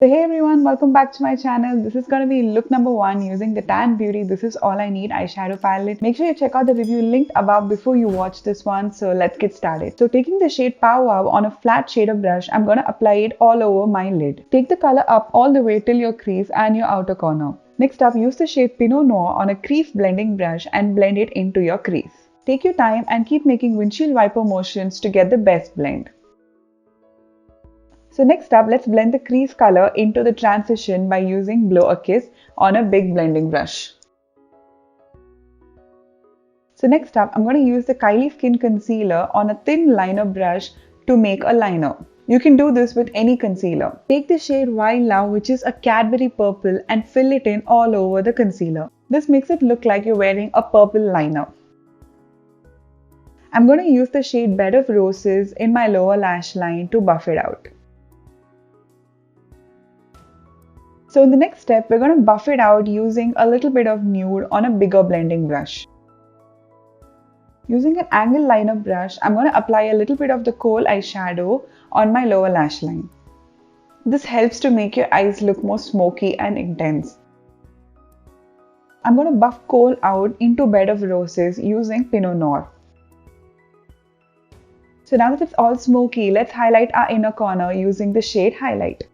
So hey everyone, welcome back to my channel. This is going to be look number 1 using the Tann Beauty This Is All I Need eyeshadow palette. Make sure you check out the review linked above before you watch this one. So let's get started. So taking the shade Pow Wow on a flat shader brush, I'm going to apply it all over my lid. Take the color up all the way till your crease and your outer corner. Next up, use the shade Pinot Noir on a crease blending brush and blend it into your crease. Take your time and keep making windshield wiper motions to get the best blend. So next up, let's blend the crease color into the transition by using Blow a Kiss on a big blending brush. So next up, I'm going to use the Kylie Skin Concealer on a thin liner brush to make a liner. You can do this with any concealer. Take the shade Wild Love, which is a Cadbury purple, and fill it in all over the concealer. This makes it look like you're wearing a purple liner. I'm going to use the shade Bed of Roses in my lower lash line to buff it out. So in the next step, we're going to buff it out using a little bit of nude on a bigger blending brush. Using an angle liner brush, I'm going to apply a little bit of the kohl eyeshadow on my lower lash line. This helps to make your eyes look more smoky and intense. I'm going to buff kohl out into Bed of Roses using Pinot Noir. So now that it's all smoky, let's highlight our inner corner using the shade Highlight.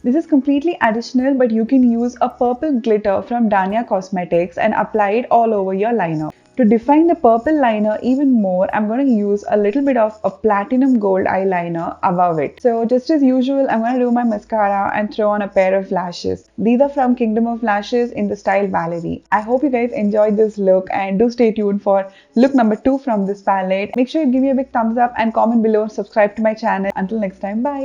This is completely additional, but you can use a purple glitter from Danya Cosmetics and apply it all over your liner. To define the purple liner even more, I'm going to use a little bit of a platinum gold eyeliner above it. So just as usual, I'm going to do my mascara and throw on a pair of lashes. These are from Kingdom of Lashes in the style Valerie. I hope you guys enjoyed this look and do stay tuned for look number 2 from this palette. Make sure you give me a big thumbs up and comment below and subscribe to my channel. Until next time, bye.